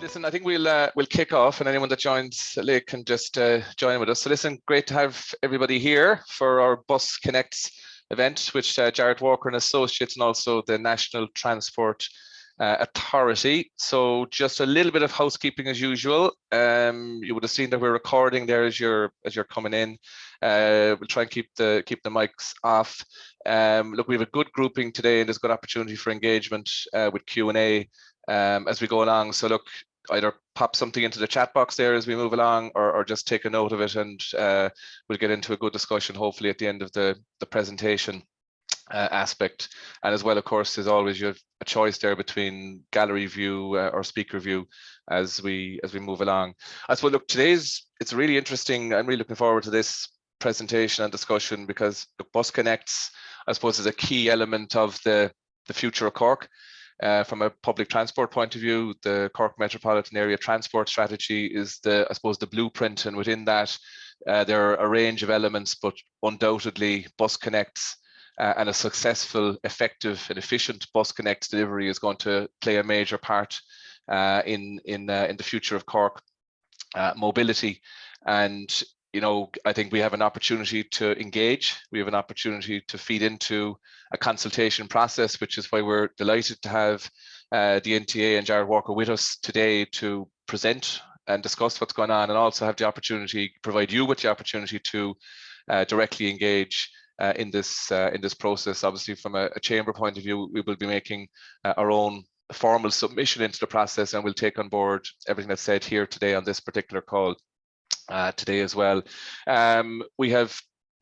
Listen, I think we'll kick off, and anyone that joins late can just join with us. So listen, great to have everybody here for our BusConnects event, which Jared Walker and Associates and also the National Transport Authority. So just a little bit of housekeeping as usual. You would have seen that we're recording there as you're coming in. We'll try and keep the mics off. Look, we have a good grouping today, and there's a good opportunity for engagement with Q&A as we go along. So look, either pop something into the chat box there as we move along, or just take a note of it, and we'll get into a good discussion hopefully at the end of the presentation aspect. And as well, of course, as always, you have a choice there between gallery view or speaker view as we move along. I suppose, look, it's really interesting. I'm really looking forward to this presentation and discussion because the BusConnects, I suppose, is a key element of the future of Cork. From a public transport point of view, the Cork Metropolitan Area Transport Strategy is I suppose, the blueprint, and within that, there are a range of elements, but undoubtedly BusConnects and a successful, effective, and efficient BusConnects delivery is going to play a major part in the future of Cork mobility. And you know, I think we have an opportunity to engage. We have an opportunity to feed into a consultation process, which is why we're delighted to have the NTA and Jared Walker with us today to present and discuss what's going on, and also have the opportunity, provide you with the opportunity to directly engage in this process. Obviously, from a chamber point of view, we will be making our own formal submission into the process, and we'll take on board everything that's said here today on this particular call. Today as well. We have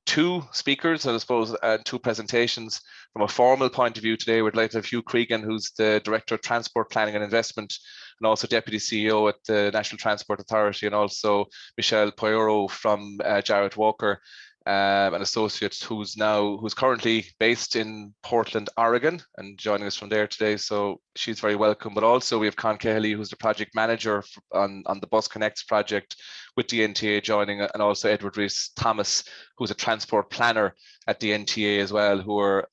two speakers, I suppose, two presentations. From a formal point of view today, we'd like to have Hugh Cregan, who's the Director of Transport Planning and Investment, and also Deputy CEO at the National Transport Authority, and also Michelle Poirot from Jared Walker, an associate who's currently based in Portland, Oregon, and joining us from there today. So she's very welcome. But also we have Con Cahill, who's the project manager on the BusConnects project with the NTA joining, and also Edward Rees Thomas, who's a transport planner at the NTA as well, who are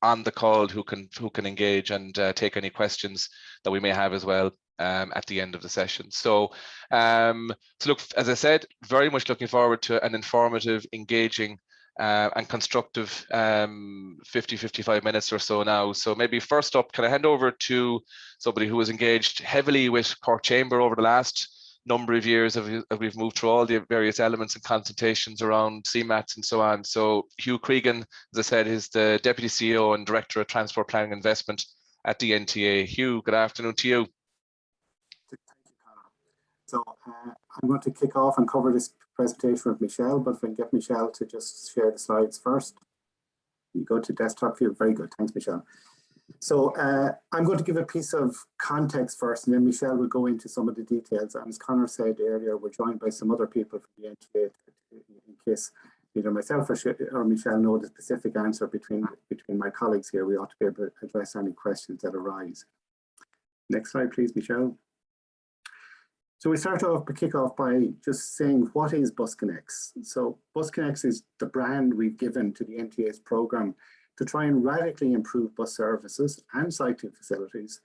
on the call, who can engage and take any questions that we may have as well at the end of the session. So look, as I said, very much looking forward to an informative, engaging and constructive 50-55 minutes or so now. So maybe first up, can I hand over to somebody who has engaged heavily with Cork Chamber over the last number of years as we've moved through all the various elements and consultations around CMATs and so on. So Hugh Cregan, as I said, is the Deputy CEO and Director of Transport Planning and Investment at the NTA. Hugh, good afternoon to you. Thank you, Conor. So I'm going to kick off and cover this presentation with Michelle, but if I can get Michelle to just share the slides first. You go to desktop view. Very good. Thanks, Michelle. So I'm going to give a piece of context first, and then Michelle will go into some of the details. And as Conor said earlier, we're joined by some other people from the NTA in case either myself or Michelle know the specific answer between my colleagues here. We ought to be able to address any questions that arise. Next slide, please, Michelle. So we kick off by just saying, what is BusConnects? So BusConnects is the brand we've given to the NTA's programme to try and radically improve bus services and cycling facilities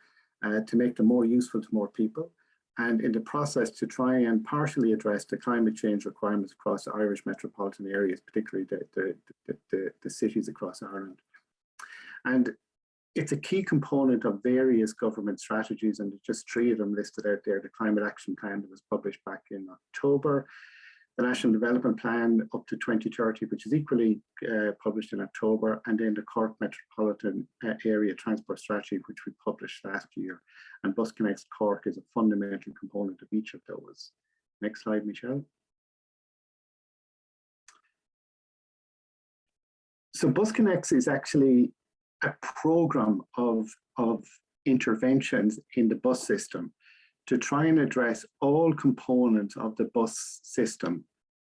to make them more useful to more people, and in the process to try and partially address the climate change requirements across the Irish metropolitan areas, particularly the cities across Ireland. And it's a key component of various government strategies, and there's just three of them listed out there. The Climate Action Plan that was published back in October, the National Development Plan up to 2030, which is equally published in October, and then the Cork Metropolitan Area Transport Strategy, which we published last year. And BusConnects Cork is a fundamental component of each of those. Next slide, Michelle. So BusConnects is actually a program of interventions in the bus system to try and address all components of the bus system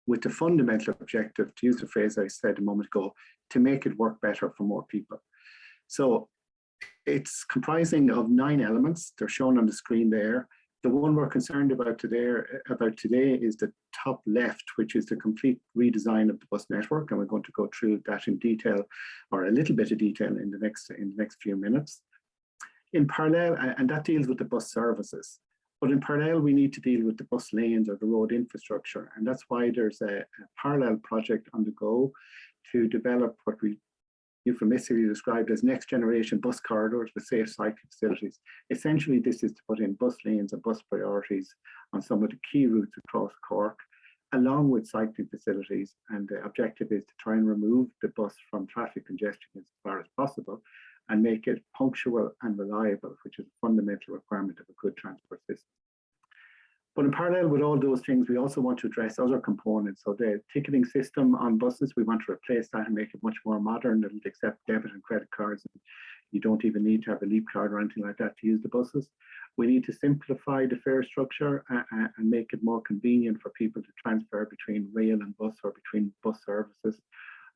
with the fundamental objective, to use the phrase I said a moment ago, to make it work better for more people. So it's comprising of 9 elements. They're shown on the screen there. The one we're concerned about today is the top left, which is the complete redesign of the bus network, and we're going to go through that in detail, or a little bit of detail in the next few minutes. In parallel, and that deals with the bus services. But in parallel, we need to deal with the bus lanes or the road infrastructure. And that's why there's a parallel project on the go to develop what we euphemistically described as next generation bus corridors with safe cycling facilities. Essentially, this is to put in bus lanes and bus priorities on some of the key routes across Cork, along with cycling facilities. And the objective is to try and remove the bus from traffic congestion as far as possible and make it punctual and reliable, which is a fundamental requirement of a good transport system. But in parallel with all those things, we also want to address other components. So the ticketing system on buses, we want to replace that and make it much more modern. It'll accept debit and credit cards. And you don't even need to have a leap card or anything like that to use the buses. We need to simplify the fare structure and make it more convenient for people to transfer between rail and bus or between bus services,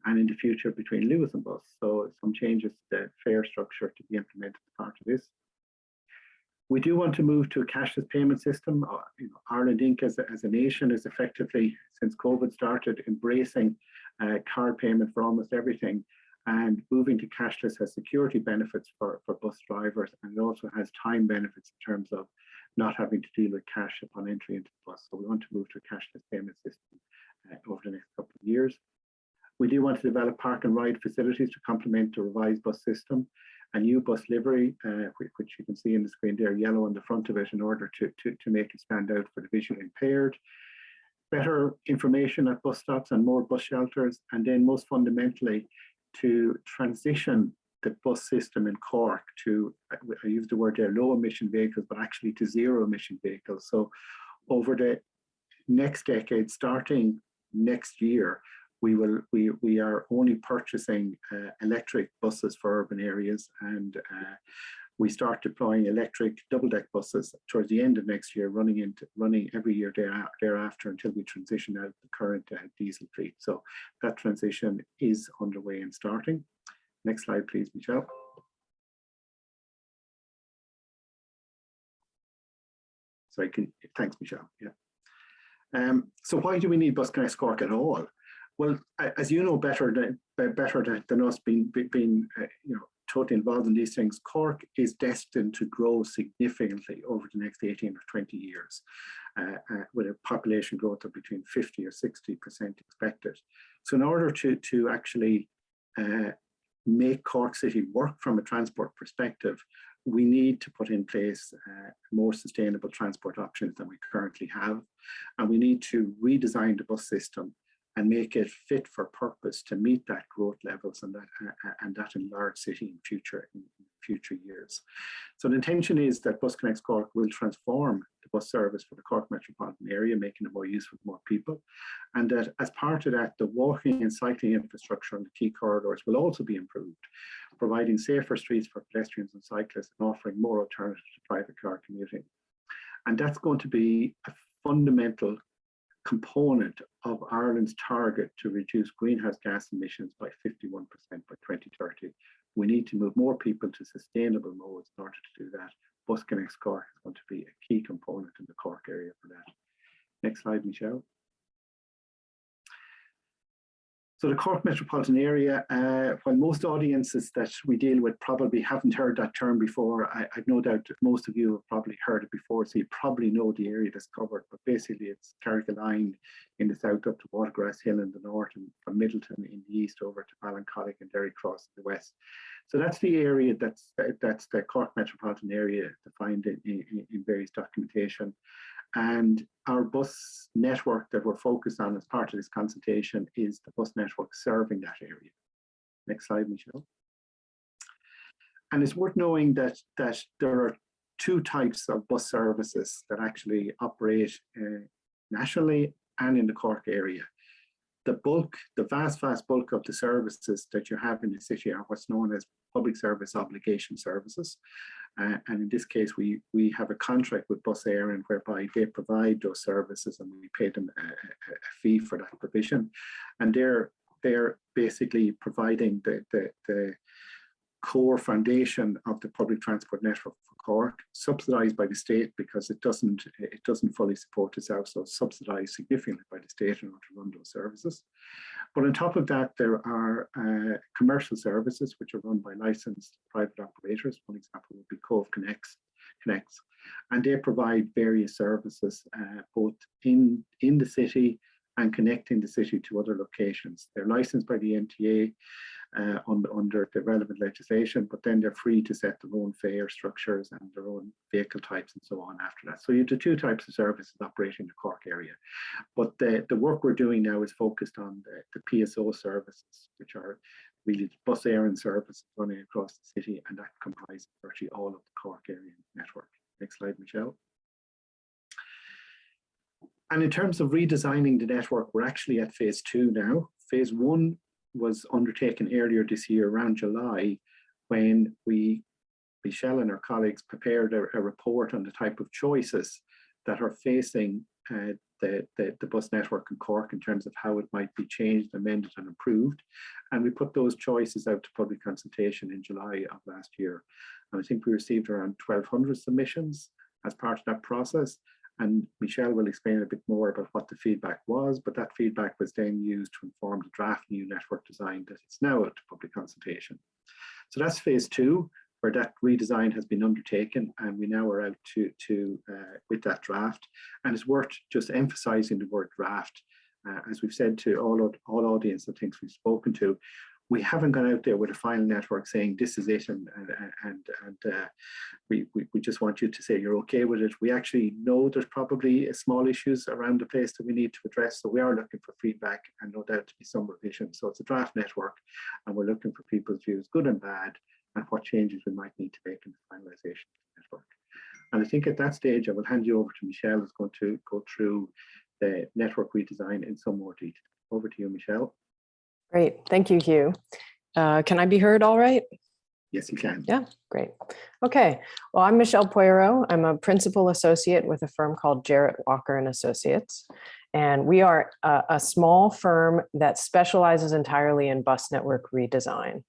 and in the future between Lewis and bus. So some changes to the fare structure to be implemented as part of this. We do want to move to a cashless payment system. Ireland Inc. as a nation is effectively, since COVID started, embracing card payment for almost everything. And moving to cashless has security benefits for bus drivers, and it also has time benefits in terms of not having to deal with cash upon entry into the bus. So we want to move to a cashless payment system over the next couple of years. We do want to develop park and ride facilities to complement the revised bus system. A new bus livery, which you can see in the screen there, yellow on the front of it, in order to make it stand out for the visually impaired. Better information at bus stops and more bus shelters. And then most fundamentally, to transition the bus system in Cork to, I use the word there, low emission vehicles, but actually to zero emission vehicles. So over the next decade, starting next year, we are only purchasing electric buses for urban areas, and we start deploying electric double-deck buses towards the end of next year, running every year thereafter until we transition out the current diesel fleet. So that transition is underway and starting. Next slide, please, Michelle. Sorry, thanks, Michelle. Yeah. So why do we need BusConnects Cork at all? Well, as you know better than us, being totally involved in these things, Cork is destined to grow significantly over the next 18 or 20 years, with a population growth of between 50 or 60% expected. So in order to actually make Cork City work from a transport perspective, we need to put in place more sustainable transport options than we currently have. And we need to redesign the bus system and make it fit for purpose to meet that growth levels and that enlarged city in future years. So the intention is that BusConnects Cork will transform the bus service for the Cork metropolitan area, making it more useful for more people. And that as part of that, the walking and cycling infrastructure on the key corridors will also be improved, providing safer streets for pedestrians and cyclists and offering more alternatives to private car commuting. And that's going to be a fundamental component of Ireland's target to reduce greenhouse gas emissions by 51% by 2030. We need to move more people to sustainable modes in order to do that. BusConnects Cork is going to be a key component in the Cork area for that. Next slide, Michelle. So the Cork metropolitan area, while most audiences that we deal with probably haven't heard that term before, I've no doubt that most of you have probably heard it before, so you probably know the area that's covered, but basically it's Carrigaline in the south up to Watergrass Hill in the north, and from Middleton in the east over to Ballincollig and Derry Cross in the west. So that's the area that's the Cork metropolitan area defined in various documentation. And our bus network that we're focused on as part of this consultation is the bus network serving that area. Next slide, Michelle. And it's worth knowing that there are two types of bus services that actually operate nationally and in the Cork area. The vast bulk of the services that you have in the city are what's known as public service obligation services. And in this case, we have a contract with Bus Éireann whereby they provide those services and we pay them a fee for that provision. And they're basically providing the core foundation of the public transport network for Cork, subsidised by the state because it doesn't fully support itself, so it's subsidised significantly by the state in order to run those services. But on top of that, there are commercial services which are run by licensed private operators. One example would be BusConnects. BusConnects, and they provide various services both in the city and connecting the city to other locations. They're licensed by the NTA under the relevant legislation, but then they're free to set their own fare structures and their own vehicle types and so on after that. So you have the two types of services operating in the Cork area. But the work we're doing now is focused on the PSO services, which are really bus airing services running across the city, and that comprises virtually all of the Cork area network. Next slide, Michelle. And in terms of redesigning the network, we're actually at phase 2 now. Phase 1 was undertaken earlier this year around July, when Michelle and her colleagues prepared a report on the type of choices that are facing the bus network in Cork in terms of how it might be changed, amended and improved. And we put those choices out to public consultation in July of last year. And I think we received around 1,200 submissions as part of that process. And Michelle will explain a bit more about what the feedback was, but that feedback was then used to inform the draft new network design that it's now at public consultation. So that's phase 2, where that redesign has been undertaken, and we now are out with that draft. And it's worth just emphasizing the word draft. As we've said to all audience, I think we've spoken to, we haven't gone out there with a final network saying this is it, and we just want you to say you're okay with it. We actually know there's probably small issues around the place that we need to address, so we are looking for feedback and no doubt to be some revision. So it's a draft network, and we're looking for people's views, good and bad, and what changes we might need to make in the finalization of the network. And I think at that stage, I will hand you over to Michelle, who's going to go through the network redesign in some more detail. Over to you, Michelle. Great, thank you, Hugh. Can I be heard all right? Yes, you can. Yeah, great. Okay, well, I'm Michelle Poirot. I'm a principal associate with a firm called Jarrett Walker and Associates. And we are a small firm that specializes entirely in bus network redesign.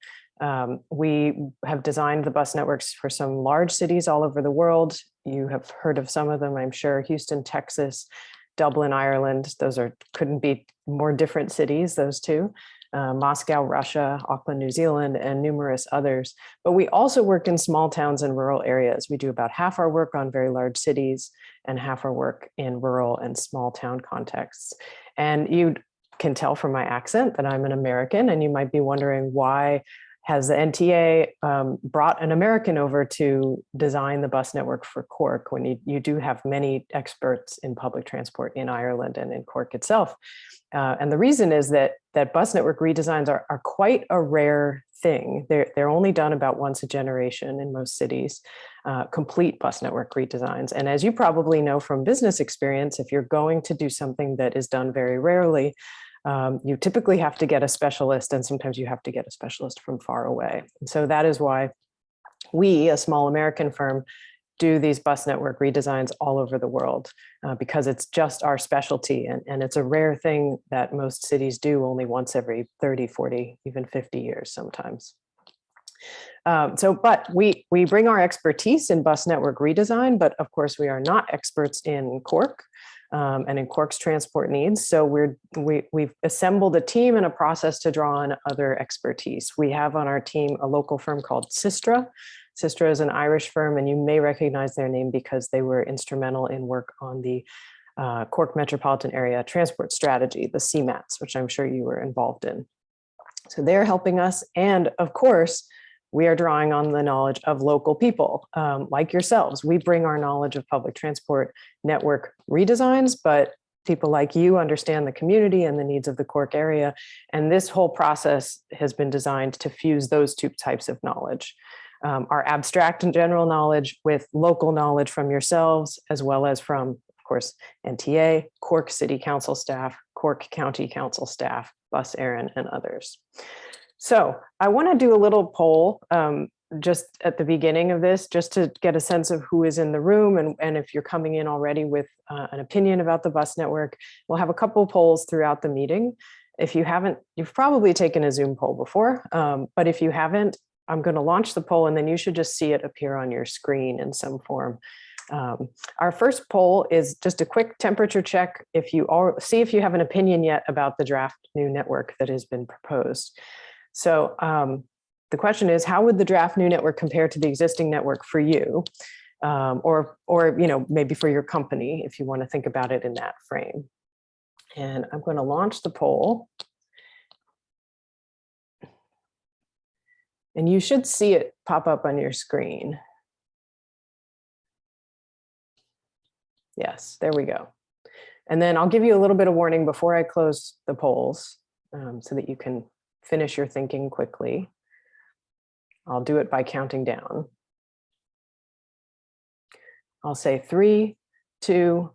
We have designed the bus networks for some large cities all over the world. You have heard of some of them, I'm sure. Houston, Texas, Dublin, Ireland. Those couldn't be more different cities, those two. Moscow, Russia, Auckland, New Zealand, and numerous others. But we also work in small towns and rural areas. We do about half our work on very large cities and half our work in rural and small town contexts. And you can tell from my accent that I'm an American, and you might be wondering, why has the NTA brought an American over to design the bus network for Cork when you do have many experts in public transport in Ireland and in Cork itself? And the reason is that bus network redesigns are quite a rare thing. They're only done about once a generation in most cities, complete bus network redesigns. And as you probably know from business experience, if you're going to do something that is done very rarely, you typically have to get a specialist, and sometimes you have to get a specialist from far away. And so that is why we, a small American firm, do these bus network redesigns all over the world, because it's just our specialty, and it's a rare thing that most cities do only once every 30, 40, even 50 years sometimes. But we bring our expertise in bus network redesign, but of course we are not experts in Cork and in Cork's transport needs. So we've assembled a team and a process to draw on other expertise. We have on our team a local firm called Sistra. Sistra is an Irish firm, and you may recognize their name because they were instrumental in work on the Cork Metropolitan Area Transport Strategy, the CMATS, which I'm sure you were involved in. So they're helping us. And of course, we are drawing on the knowledge of local people like yourselves. We bring our knowledge of public transport network redesigns, but people like you understand the community and the needs of the Cork area. And this whole process has been designed to fuse those two types of knowledge. Our abstract and general knowledge with local knowledge from yourselves, as well as from, of course, NTA, Cork City Council staff, Cork County Council staff, Bus Erin, and others. So I want to do a little poll just at the beginning of this, just to get a sense of who is in the room, and if you're coming in already with an opinion about the bus network. We'll have a couple polls throughout the meeting. If you haven't, you've probably taken a Zoom poll before, but if you haven't, I'm going to launch the poll, and then you should just see it appear on your screen in some form. Our first poll is just a quick temperature check. If you see if you have an opinion yet about the draft new network that has been proposed. So the question is, how would the draft new network compare to the existing network for you? or maybe for your company, if you want to think about it in that frame. And I'm going to launch the poll. And you should see it pop up on your screen. Yes, there we go. And then I'll give you a little bit of warning before I close the polls so that you can finish your thinking quickly. I'll do it by counting down. I'll say 3, 2,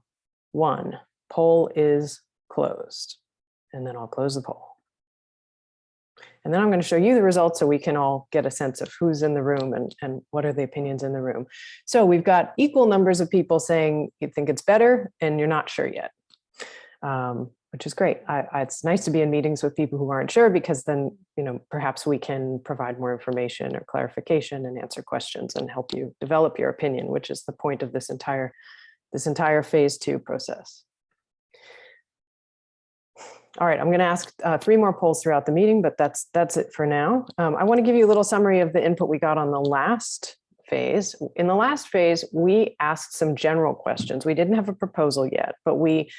1. Poll is closed. And then I'll close the poll. And then I'm going to show you the results so we can all get a sense of who's in the room and what are the opinions in the room. So we've got equal numbers of people saying you think it's better and you're not sure yet, which is great. It's nice to be in meetings with people who aren't sure, because then, perhaps we can provide more information or clarification and answer questions and help you develop your opinion, which is the point of this entire phase 2 process. All right, I'm going to ask 3 more polls throughout the meeting, but that's it for now. I want to give you a little summary of the input we got on the last phase. In the last phase, we asked some general questions. We didn't have a proposal yet, but we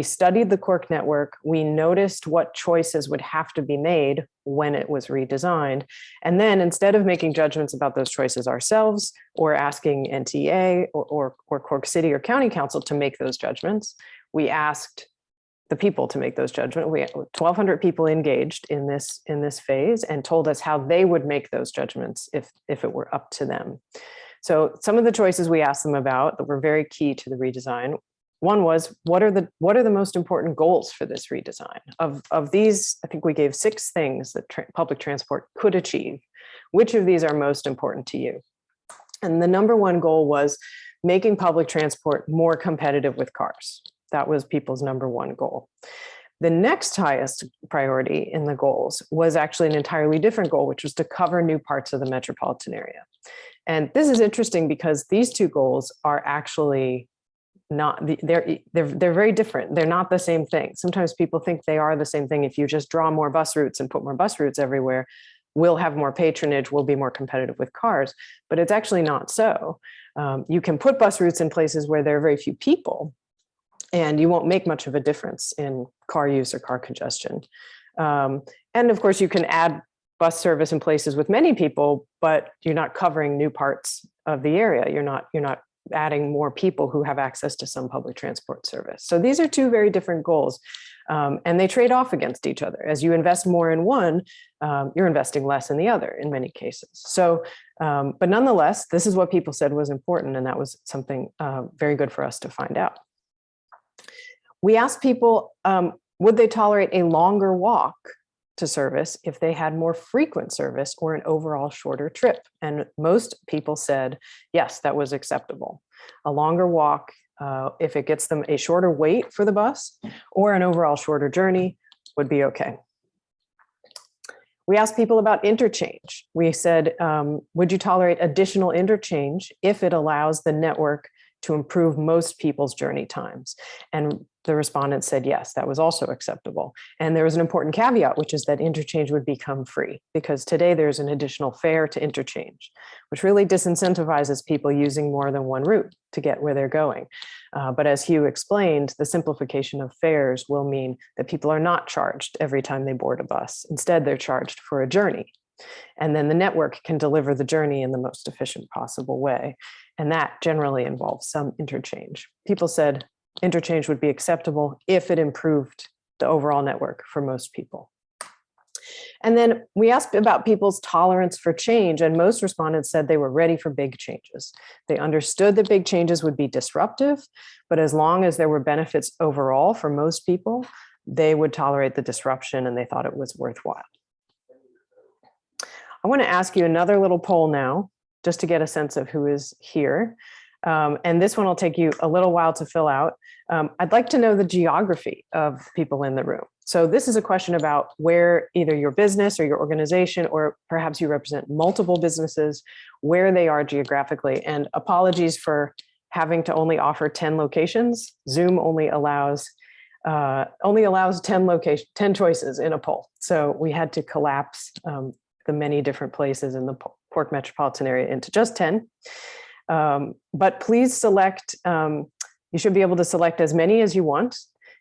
studied the Cork network. We noticed what choices would have to be made when it was redesigned. And then instead of making judgments about those choices ourselves or asking NTA or Cork City or County Council to make those judgments, we asked the people to make those judgments. We had 1,200 people engaged in this phase and told us how they would make those judgments if it were up to them. So some of the choices we asked them about that were very key to the redesign. One was, what are the most important goals for this redesign? Of these, I think we gave 6 things that public transport could achieve. Which of these are most important to you? And the number 1 goal was making public transport more competitive with cars. That was people's number 1 goal. The next highest priority in the goals was actually an entirely different goal, which was to cover new parts of the metropolitan area. And this is interesting because these 2 goals are actually not, they're very different. They're not the same thing. Sometimes people think they are the same thing. If you just draw more bus routes and put more bus routes everywhere, we'll have more patronage, we'll be more competitive with cars, but it's actually not so. You can put bus routes in places where there are very few people, and you won't make much of a difference in car use or car congestion. And of course, you can add bus service in places with many people, but you're not covering new parts of the area. You're not adding more people who have access to some public transport service. So these are 2 very different goals, and they trade off against each other. As you invest more in one, you're investing less in the other in many cases. So, but nonetheless, this is what people said was important, and that was something very good for us to find out. We asked people, would they tolerate a longer walk to service if they had more frequent service or an overall shorter trip? And most people said, yes, that was acceptable. A longer walk, if it gets them a shorter wait for the bus or an overall shorter journey, would be okay. We asked people about interchange. We said, would you tolerate additional interchange if it allows the network to improve most people's journey times? And the respondents said, yes, that was also acceptable. And there was an important caveat, which is that interchange would become free, because today there's an additional fare to interchange, which really disincentivizes people using more than one route to get where they're going. But as Hugh explained, the simplification of fares will mean that people are not charged every time they board a bus. Instead, they're charged for a journey. And then the network can deliver the journey in the most efficient possible way. And that generally involves some interchange. People said interchange would be acceptable if it improved the overall network for most people. And then we asked about people's tolerance for change, and most respondents said they were ready for big changes. They understood that big changes would be disruptive, but as long as there were benefits overall for most people, they would tolerate the disruption and they thought it was worthwhile. I want to ask you another little poll now, just to get a sense of who is here. And this one will take you a little while to fill out. I'd like to know the geography of people in the room. So this is a question about where either your business or your organization, or perhaps you represent multiple businesses, where they are geographically. And apologies for having to only offer 10 locations. Zoom only allows 10 choices in a poll. So we had to collapse the many different places in the Cork metropolitan area into just 10. But please select, you should be able to select as many as you want.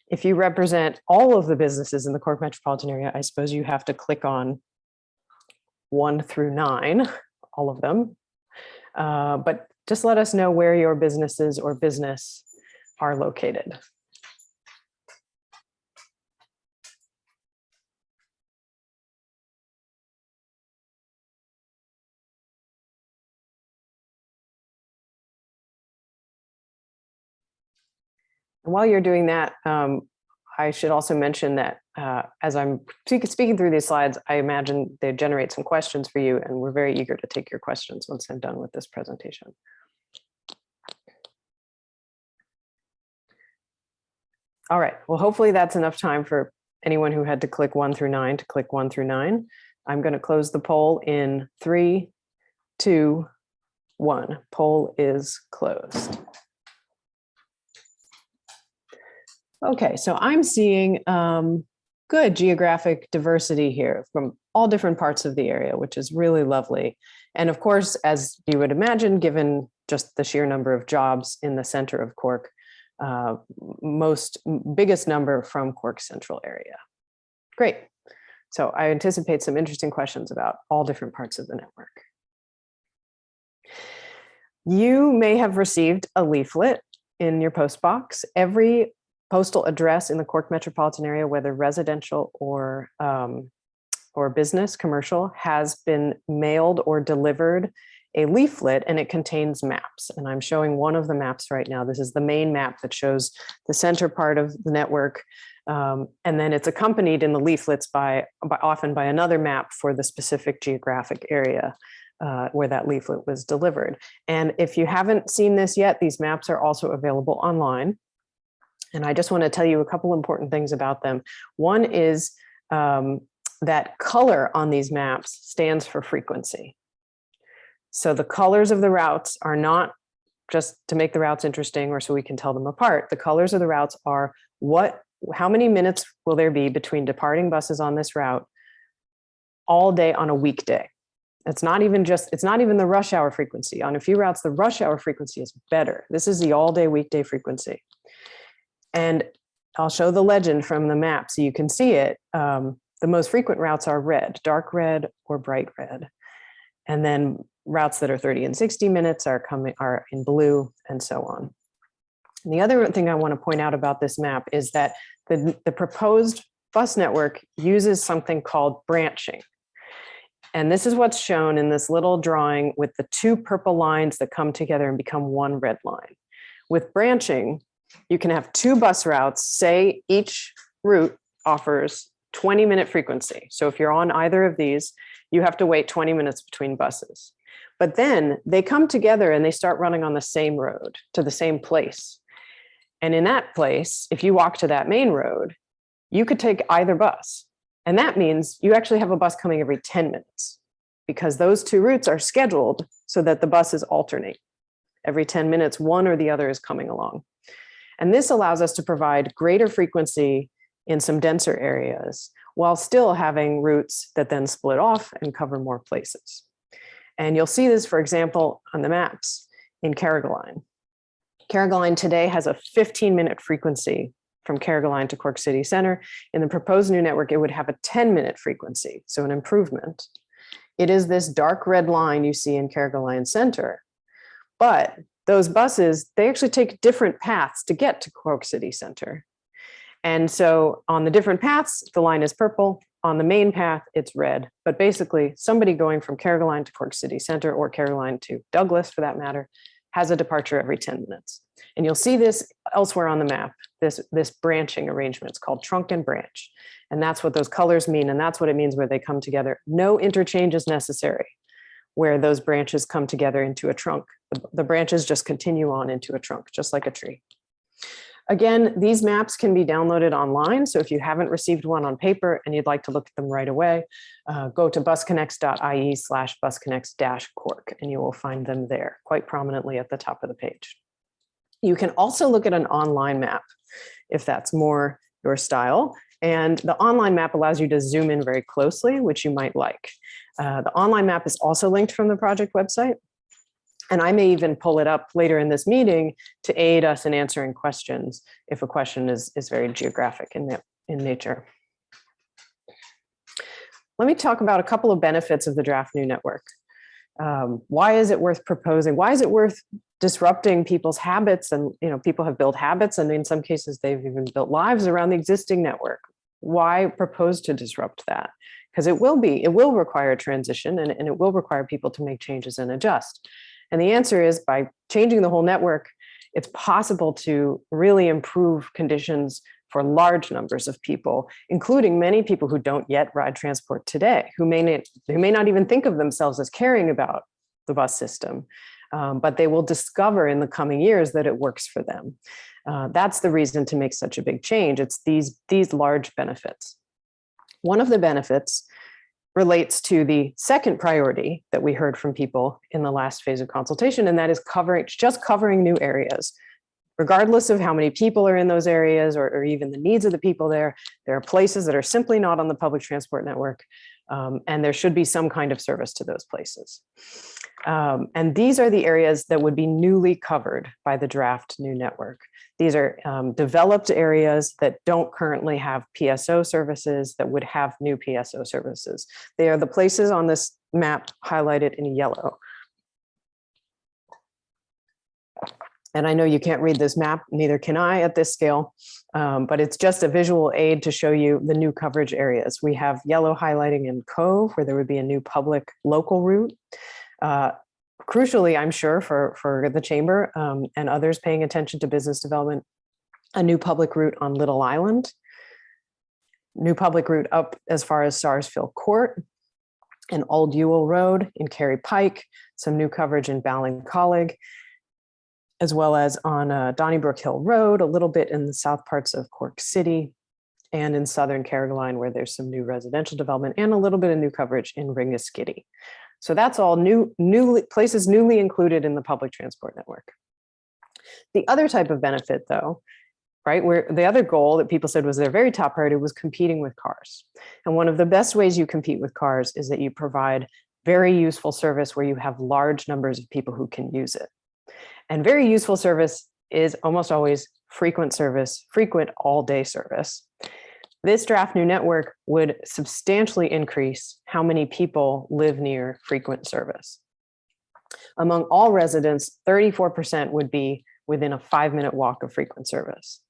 If you represent all of the businesses in the Cork metropolitan area, I suppose you have to click on 1 through 9, all of them. But just let us know where your businesses or business are located. And while you're doing that, I should also mention that as I'm speaking through these slides, I imagine they generate some questions for you, and we're very eager to take your questions once I'm done with this presentation. All right, well, hopefully that's enough time for anyone who had to click 1 through 9 to click 1 through 9. I'm going to close the poll in 3, 2, 1. Poll is closed. Okay, so I'm seeing good geographic diversity here from all different parts of the area, which is really lovely. And of course, as you would imagine, given just the sheer number of jobs in the center of Cork, biggest number from Cork Central area. Great. So I anticipate some interesting questions about all different parts of the network. You may have received a leaflet in your post box. Every postal address in the Cork metropolitan area, whether residential or business, commercial, has been mailed or delivered a leaflet, and it contains maps. And I'm showing one of the maps right now. This is the main map that shows the center part of the network. And then it's accompanied in the leaflets often by another map for the specific geographic area where that leaflet was delivered. And if you haven't seen this yet, these maps are also available online. And I just want to tell you a couple important things about them. One is that color on these maps stands for frequency. So the colors of the routes are not just to make the routes interesting or so we can tell them apart. The colors of the routes are how many minutes will there be between departing buses on this route all day on a weekday. It's not even the rush hour frequency. On a few routes, the rush hour frequency is better. This is the all day weekday frequency. And I'll show the legend from the map so you can see it. The most frequent routes are red, dark red or bright red. And then routes that are 30 and 60 minutes are in blue, and so on. And the other thing I want to point out about this map is that the proposed bus network uses something called branching. And this is what's shown in this little drawing with the 2 purple lines that come together and become 1 red line. With branching, you can have 2 bus routes, say each route offers 20-minute frequency. So if you're on either of these, you have to wait 20 minutes between buses. But then they come together and they start running on the same road to the same place. And in that place, if you walk to that main road, you could take either bus. And that means you actually have a bus coming every 10 minutes because those 2 routes are scheduled so that the buses alternate. Every 10 minutes, one or the other is coming along. And this allows us to provide greater frequency in some denser areas while still having routes that then split off and cover more places. And you'll see this, for example, on the maps in Carrigaline. Carrigaline today has a 15-minute frequency from Carrigaline to Cork City Centre. In the proposed new network, it would have a 10-minute frequency, so an improvement. It is this dark red line you see in Carrigaline Centre, but those buses, they actually take different paths to get to Cork City Centre. And so on the different paths, the line is purple. On the main path, it's red. But basically, somebody going from Carrigaline to Cork City Centre or Carrigaline to Douglas, for that matter, has a departure every 10 minutes. And you'll see this elsewhere on the map, this branching arrangement. It's called trunk and branch. And that's what those colors mean. And that's what it means where they come together. No interchange is necessary where those branches come together into a trunk. The branches just continue on into a trunk, just like a tree. Again, these maps can be downloaded online. So if you haven't received one on paper and you'd like to look at them right away, go to busconnects.ie/busconnects-Cork and you will find them there quite prominently at the top of the page. You can also look at an online map if that's more your style. And the online map allows you to zoom in very closely, which you might like. The online map is also linked from the project website. And I may even pull it up later in this meeting to aid us in answering questions if a question is very geographic in nature. Let me talk about a couple of benefits of the draft new network. Why is it worth proposing? Why is it worth disrupting people's habits? And people have built habits, and in some cases they've even built lives around the existing network. Why propose to disrupt that? Because it will require a transition, and it will require people to make changes and adjust. And the answer is, by changing the whole network, it's possible to really improve conditions for large numbers of people, including many people who don't yet ride transport today, who may not even think of themselves as caring about the bus system, but they will discover in the coming years that it works for them. That's the reason to make such a big change. It's these large benefits. One of the benefits relates to the second priority that we heard from people in the last phase of consultation, and that is covering new areas. Regardless of how many people are in those areas or even the needs of the people there are places that are simply not on the public transport network, and there should be some kind of service to those places. And these are the areas that would be newly covered by the draft new network. These are developed areas that don't currently have PSO services that would have new PSO services. They are the places on this map highlighted in yellow. And I know you can't read this map, neither can I at this scale, but it's just a visual aid to show you the new coverage areas. We have yellow highlighting in Cove, where there would be a new public local route. Crucially, I'm sure for the chamber and others paying attention to business development, a new public route on Little Island, new public route up as far as Sarsfield Court, and Old Ewell Road in Cary Pike, some new coverage in Ballincollig, as well as on Donnybrook Hill Road, a little bit in the south parts of Cork City, and in southern Carrigaline, where there's some new residential development and a little bit of new coverage in Ringaskiddy. So that's all new places newly included in the public transport network. The other type of benefit, though, right, where the other goal that people said was their very top priority was competing with cars. And one of the best ways you compete with cars is that you provide very useful service where you have large numbers of people who can use it. And very useful service is almost always frequent service, frequent all-day service. This draft new network would substantially increase how many people live near frequent service. Among all residents, 34% would be within a 5-minute walk of frequent service.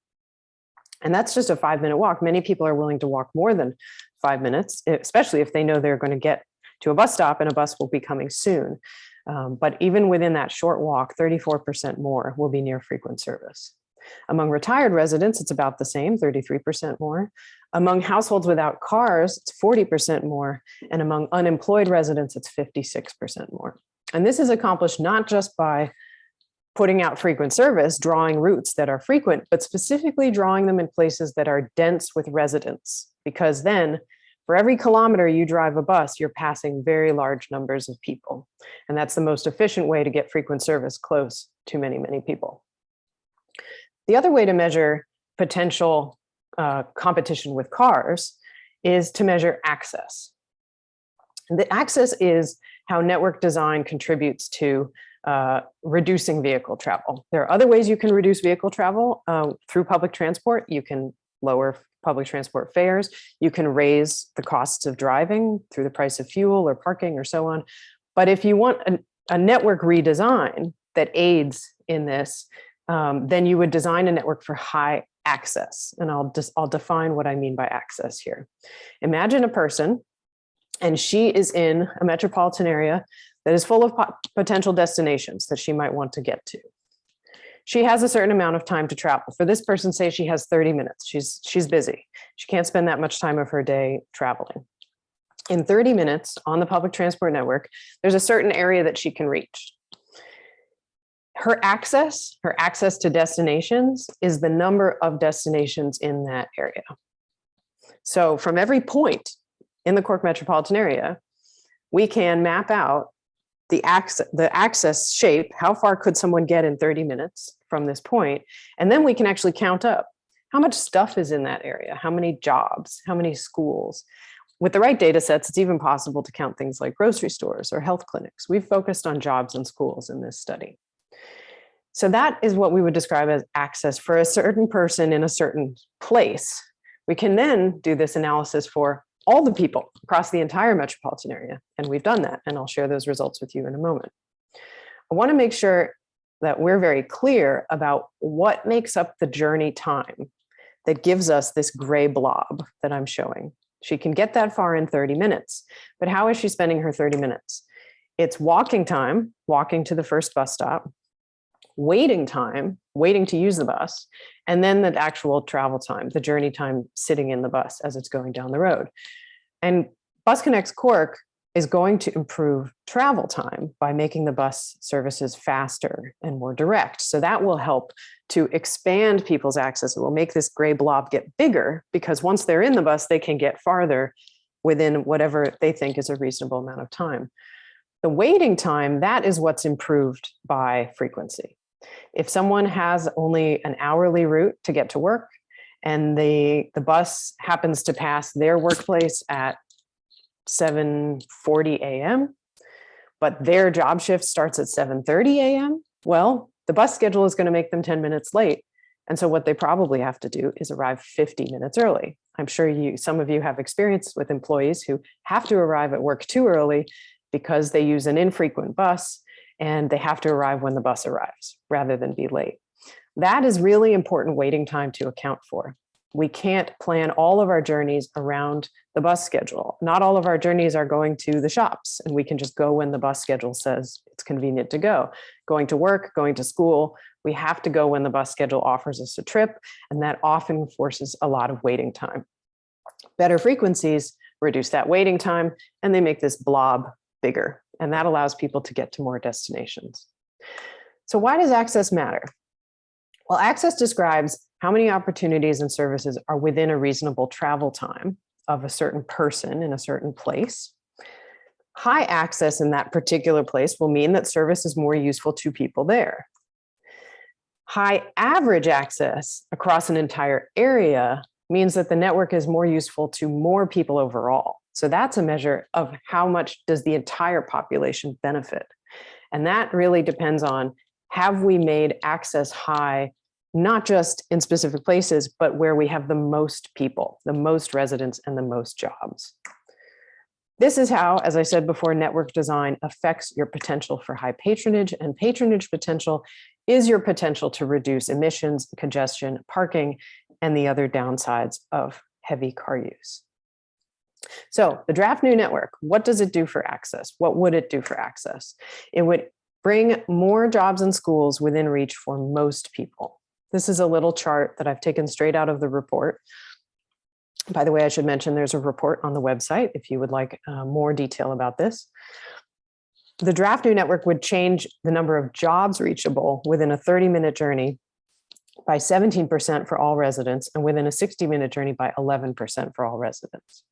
And that's just a 5-minute walk. Many people are willing to walk more than 5 minutes, especially if they know they're going to get to a bus stop and a bus will be coming soon. But even within that short walk, 34% more will be near frequent service. Among retired residents, it's about the same, 33% more. Among households without cars, it's 40% more. And among unemployed residents, it's 56% more. And this is accomplished not just by putting out frequent service, drawing routes that are frequent, but specifically drawing them in places that are dense with residents. Because then, for every kilometer you drive a bus, you're passing very large numbers of people. And that's the most efficient way to get frequent service close to many, many people. The other way to measure potential competition with cars is to measure access. The access is how network design contributes to reducing vehicle travel. There are other ways you can reduce vehicle travel through public transport. You can lower public transport fares. You can raise the costs of driving through the price of fuel or parking or so on. But if you want a network redesign that aids in this, then you would design a network for high access. And I'll define what I mean by access here. Imagine a person, and she is in a metropolitan area that is full of potential destinations that she might want to get to. She has a certain amount of time to travel. For this person, say she has 30 minutes. She's busy. She can't spend that much time of her day traveling. In 30 minutes on the public transport network, there's a certain area that she can reach. Her access to destinations is the number of destinations in that area. So from every point in the Cork metropolitan area, we can map out the access shape. How far could someone get in 30 minutes from this point? And then we can actually count up how much stuff is in that area, how many jobs, how many schools. with the right data sets, it's even possible to count things like grocery stores or health clinics. We've focused on jobs and schools in this study. So that is what we would describe as access for a certain person in a certain place. We can then do this analysis for all the people across the entire metropolitan area. And we've done that, and I'll share those results with you in a moment. I want to make sure that we're very clear about what makes up the journey time that gives us this gray blob that I'm showing. She can get that far in 30 minutes, but how is she spending her 30 minutes? It's walking time, walking to the first bus stop, waiting time, waiting to use the bus, and then the actual travel time, the journey time sitting in the bus as it's going down the road. And BusConnects Cork is going to improve travel time by making the bus services faster and more direct. So that will help to expand people's access. It will make this gray blob get bigger because once they're in the bus, they can get farther within whatever they think is a reasonable amount of time. The waiting time, that is what's improved by frequency. If someone has only an hourly route to get to work and the bus happens to pass their workplace at 7:40 a.m., but their job shift starts at 7:30 a.m., well, the bus schedule is going to make them 10 minutes late. And so what they probably have to do is arrive 50 minutes early. I'm sure some of you have experience with employees who have to arrive at work too early because they use an infrequent bus and they have to arrive when the bus arrives rather than be late. That is really important waiting time to account for. We can't plan all of our journeys around the bus schedule. Not all of our journeys are going to the shops, and we can just go when the bus schedule says it's convenient to go. Going to work, going to school, we have to go when the bus schedule offers us a trip, and that often forces a lot of waiting time. Better frequencies reduce that waiting time, and they make this blob bigger, and that allows people to get to more destinations. So why does access matter? Well, access describes how many opportunities and services are within a reasonable travel time of a certain person in a certain place. High access in that particular place will mean that service is more useful to people there. High average access across an entire area means that the network is more useful to more people overall. So that's a measure of how much does the entire population benefit. And that really depends on, have we made access high, not just in specific places, but where we have the most people, the most residents, and the most jobs. This is how, as I said before, network design affects your potential for high patronage, and patronage potential is your potential to reduce emissions, congestion, parking, and the other downsides of heavy car use. So the draft new network, what does it do for access? What would it do for access? It would bring more jobs and schools within reach for most people. This is a little chart that I've taken straight out of the report. By the way, I should mention there's a report on the website if you would like more detail about this. The draft new network would change the number of jobs reachable within a 30-minute journey by 17% for all residents, and within a 60-minute journey by 11% for all residents.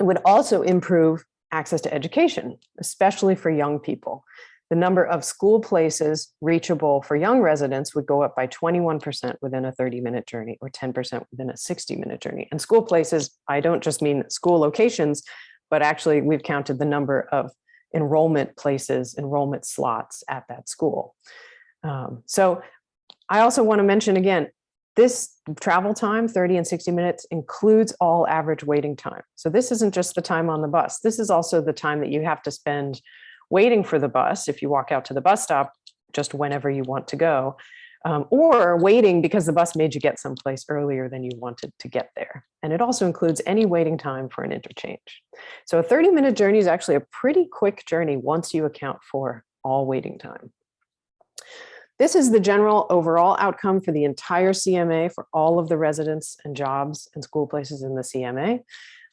It would also improve access to education, especially for young people. The number of school places reachable for young residents would go up by 21% within a 30-minute journey, or 10% within a 60-minute journey. And school places, I don't just mean school locations, but actually we've counted the number of enrollment places, enrollment slots at that school. So I also want to mention again, this travel time, 30 and 60 minutes, includes all average waiting time. So this isn't just the time on the bus. This is also the time that you have to spend waiting for the bus if you walk out to the bus stop just whenever you want to go, or waiting because the bus made you get someplace earlier than you wanted to get there. And it also includes any waiting time for an interchange. So a 30-minute journey is actually a pretty quick journey once you account for all waiting time. This is the general overall outcome for the entire CMA for all of the residents and jobs and school places in the CMA.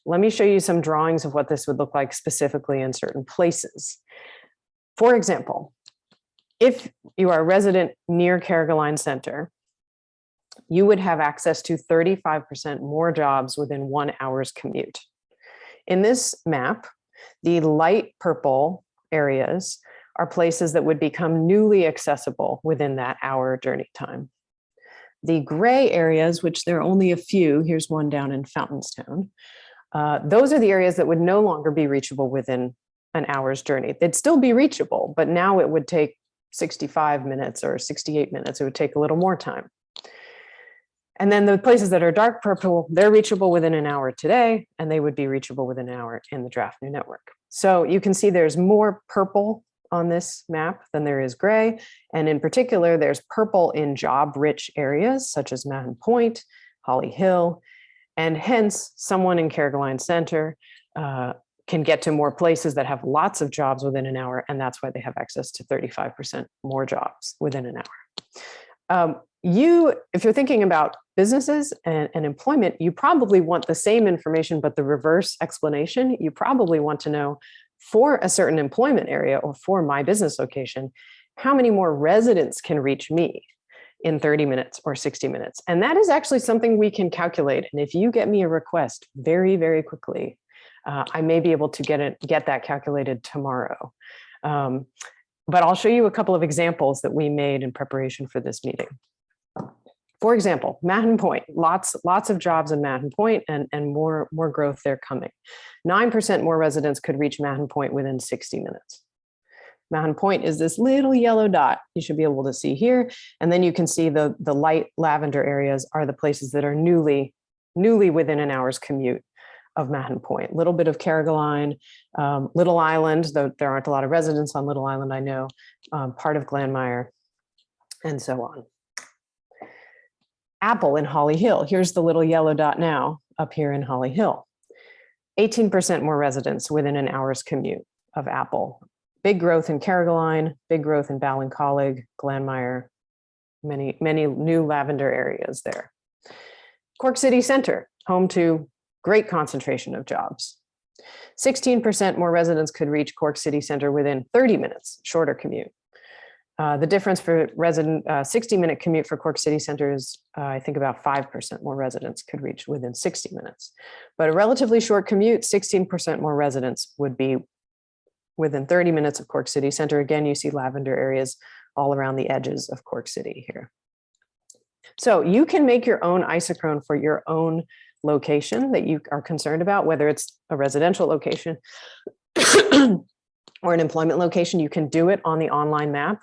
Let me show you some drawings of what this would look like specifically in certain places. For example, if you are a resident near Carrigaline Center, you would have access to 35% more jobs within 1 hour's commute. In this map, the light purple areas are places that would become newly accessible within that hour journey time. The gray areas, which there are only a few, here's one down in Fountainstown, those are the areas that would no longer be reachable within an hour's journey. They'd still be reachable, but now it would take 65 minutes or 68 minutes. It would take a little more time. And then the places that are dark purple, they're reachable within an hour today, and they would be reachable within an hour in the draft new network. So you can see there's more purple on this map than there is gray. And in particular, there's purple in job-rich areas such as Mountain Point, Holly Hill, and hence someone in Caroline Center can get to more places that have lots of jobs within an hour, and that's why they have access to 35% more jobs within an hour. If you're thinking about businesses and employment, you probably want the same information, but the reverse explanation. You probably want to know, for a certain employment area or for my business location, how many more residents can reach me in 30 minutes or 60 minutes. And that is actually something we can calculate. And if you get me a request very, very quickly, I may be able to get that calculated tomorrow. But I'll show you a couple of examples that we made in preparation for this meeting. For example, Manhattan Point, lots of jobs in Manhattan Point and more growth there coming. 9% more residents could reach Manhattan Point within 60 minutes. Manhattan Point is this little yellow dot you should be able to see here. And then you can see the light lavender areas are the places that are newly within an hour's commute of Manhattan Point. A little bit of Caroline, Little Island, though there aren't a lot of residents on Little Island, I know, part of Glanmire, and so on. Apple in Holly Hill. Here's the little yellow dot now up here in Holly Hill. 18% more residents within an hour's commute of Apple. Big growth in Caroline, big growth in Ballincollig, Glanmire, many new lavender areas there. Cork City Center, home to great concentration of jobs. 16% more residents could reach Cork City Center within 30 minutes, shorter commute. The difference for 60-minute commute for Cork City Center is, I think, about 5% more residents could reach within 60 minutes. But a relatively short commute, 16% more residents would be within 30 minutes of Cork City Center. Again, you see lavender areas all around the edges of Cork City here. So you can make your own isochrone for your own location that you are concerned about, whether it's a residential location or an employment location. You can do it on the online map.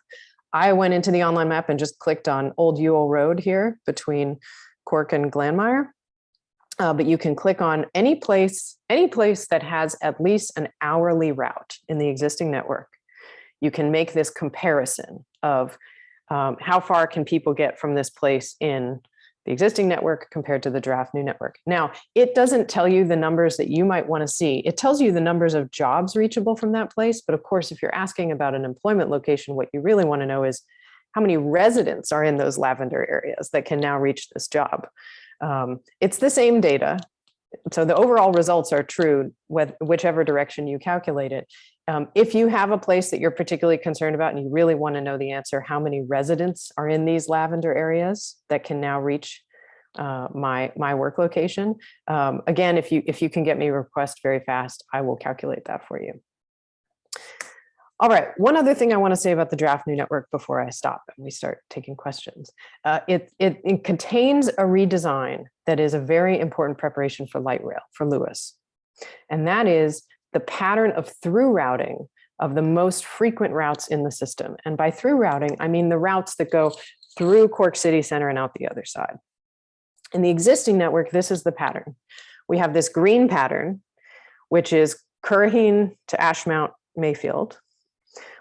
I went into the online map and just clicked on Old Ewell Road here between Cork and Glanmire. But you can click on any place that has at least an hourly route in the existing network. You can make this comparison of how far can people get from this place in the existing network compared to the draft new network. Now, it doesn't tell you the numbers that you might want to see. It tells you the numbers of jobs reachable from that place. But of course, if you're asking about an employment location, what you really want to know is how many residents are in those lavender areas that can now reach this job. It's the same data. So the overall results are true, whichever direction you calculate it. If you have a place that you're particularly concerned about and you really want to know the answer, how many residents are in these lavender areas that can now reach my work location? Again, if you can get me a request very fast, I will calculate that for you. All right, one other thing I want to say about the draft new network before I stop and we start taking questions. It contains a redesign that is a very important preparation for light rail, for Lewis. And that is the pattern of through routing of the most frequent routes in the system. And by through routing, I mean the routes that go through Cork City Center and out the other side. In the existing network, this is the pattern. We have this green pattern, which is Curraheen to Ashmount, Mayfield.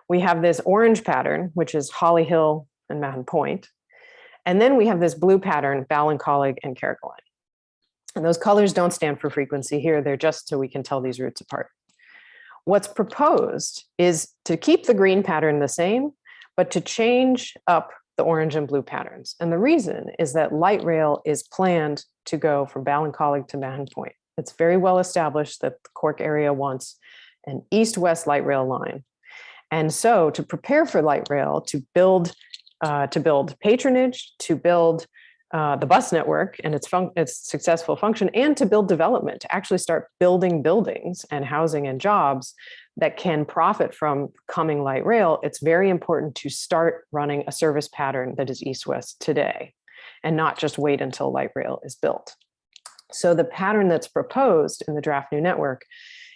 We have this orange pattern, which is Holly Hill and Mountain Point. And then we have this blue pattern, Ballincollig and Caroline. And those colors don't stand for frequency here. They're just so we can tell these routes apart. What's proposed is to keep the green pattern the same, but to change up the orange and blue patterns. And the reason is that light rail is planned to go from Ballincollig to Mountain Point. It's very well established that the Cork area wants an east-west light rail line. And so to prepare for light rail, to build patronage, to build the bus network and its successful function, and to build development, to actually start building buildings and housing and jobs that can profit from coming light rail, it's very important to start running a service pattern that is east-west today and not just wait until light rail is built. So the pattern that's proposed in the draft new network